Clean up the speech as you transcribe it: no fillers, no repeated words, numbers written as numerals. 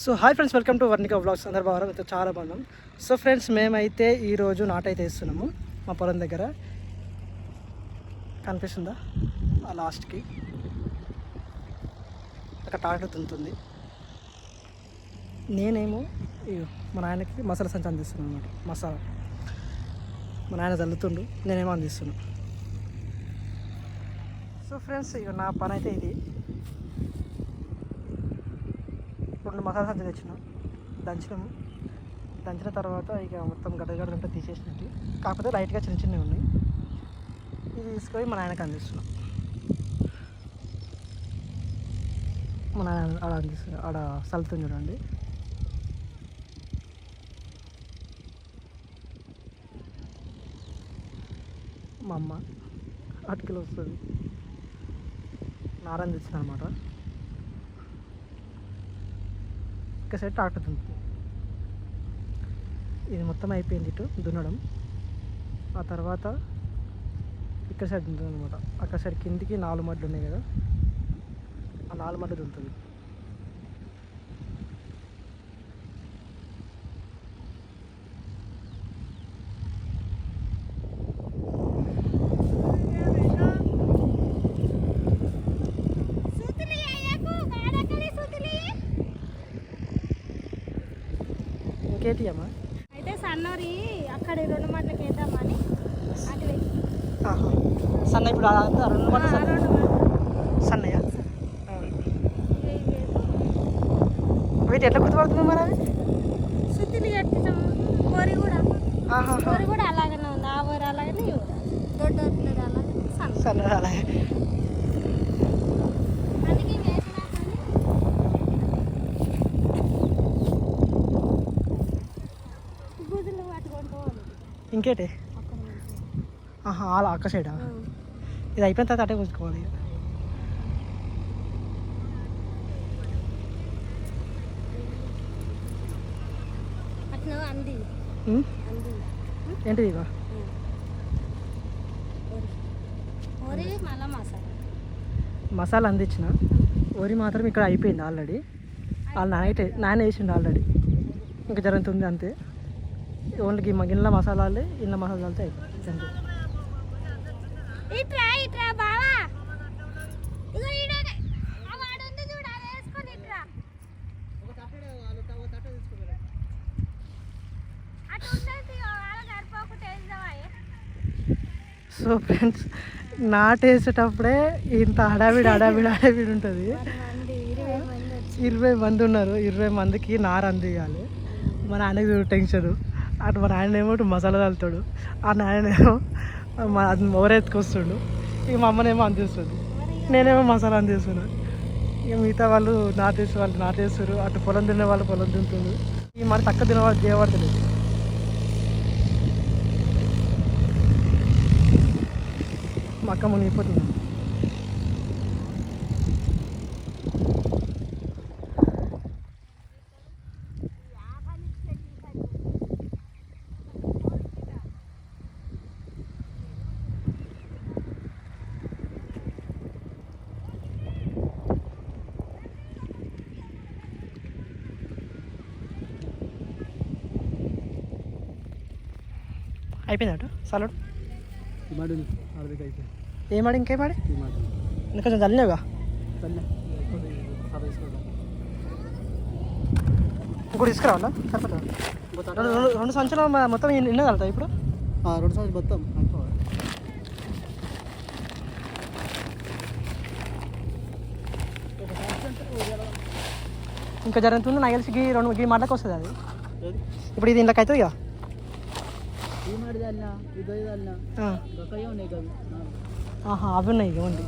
So hi friends, welcome to Varnika vlogs. అందరు బాగా అయితే చాలా బాగున్నాం. సో ఫ్రెండ్స్, మేమైతే ఈరోజు నాటైతే వేస్తున్నాము మా పొలం దగ్గర. కనిపిస్తుందా ఆ లాస్ట్కి అక్కడ ట్రాక్టర్ తుంటుంది. నేనేమో మా నాయనకి మసాలా సంచి అందిస్తున్నాను అనమాట. మసాలా మా నాయన చల్లుతుండు, నేనేమో అందిస్తున్నాను. సో ఫ్రెండ్స్, ఇక నా పని అయితే ఇది. 2 మసాలా సంచులు తెచ్చినాం, దంచినాము. దంచిన తర్వాత ఇక మొత్తం గడ్డగడ్డలు ఉంటే తీసేసినట్టు, కాకపోతే లైట్గా చిన్న చిన్నవి ఉన్నాయి. ఇది తీసుకొని మా నాయనకి అందిస్తున్నాం. మా నాయన ఆడ అందిస్తున్నాం, ఆడ చల్లుతుంది చూడండి. మా అమ్మ అటుకలు వస్తుంది, నారని తెచ్చిన అనమాట. ఒక సైడ్ ట్రాక్టర్ దున్నుతుంది. ఇది మొత్తం అయిపోయింది ఇటు దున్నడం. ఆ తర్వాత ఇక్కడ సైడ్ దున్నుతుంది అనమాట. అక్కడ సైడ్ కిందికి 4 మడ్లు ఉన్నాయి కదా, ఆ 4 మడ్లు దున్నుతుంది. ఇంకేంటి అమ్మా? అయితే సన్నోరి అక్కడ 2 మట్లకి వేద్దామని అటు సన్న ఇప్పుడు 2 మడ్లు సన్నయ్య. వీటి ఎట్లా గుర్తుపడుతుంది మరి? అవి సుత్తిలు కట్టించాం. కోరి కూడా అలాగనే ఉంది. ఆ ఊరు అలాగనే దొడ్డ అలాగే సన్న అలాగే. అందుకే గుజులు పట్టుకుంటూ ఇంకేటి అలా అక్క సైడా? ఇది అయిపోయిన తర్వాత అటే కూర్చుకోవాలి. అట్లా అంది ఏంటిది? ఇక మళ్ళా మసాలా అందించిన. వరి మాత్రం ఇక్కడ అయిపోయింది ఆల్రెడీ. వాళ్ళు నాయన వేసిండు ఆల్రెడీ, ఇంకా జరుగుతుంది అంతే. ఓన్లీ గిన్నెల మసాలాలే, ఇళ్ళ మసాలాలతో అయిపోయింది అంతే. సో ఫ్రెండ్స్, నాటేసేటప్పుడే ఇంత హడావిడి ఉంటుంది. 20 మంది ఉన్నారు. 20 మందికి నార అందియాలి. మా నాన్నకి టెన్షన్. అటు మా నాయన ఏమో మసాలా చల్లుతాడు, ఆ నాయనేమో ఓరెత్తుకొస్తుండు. ఇక మా అమ్మనేమో అందిస్తుంది, నేనేమో మసాలా అందిస్తున్నాను. ఇక మిగతా వాళ్ళు నాటేస్తారు. అటు పొలం తినే వాళ్ళు పొలం తింటుంది. ఇక మరి తక్కువ తినేవాళ్ళు దేవడతలేదు. మా అక్క మునిగిపోతుంది. అయిపోయిందట సలాడ్. ఏమాడి ఇంకేమాడి ఇంకా కొంచెం చల్లినావుగా. ఇంకోటి తీసుకురావాలా? సరిపోతుంది. 2 సంచులు మొత్తం ఎన్నో కలుగుతాయి ఇప్పుడు? 2 సంచులు మొత్తం ఇంకా జరుగుతుంది. నాకు తెలిసి గీ మాటలకు వస్తుంది అది. ఇప్పుడు ఇది ఇంట్లోకి అవుతుంది కదా. అవి ఉన్నాయి ఇవ్వండి.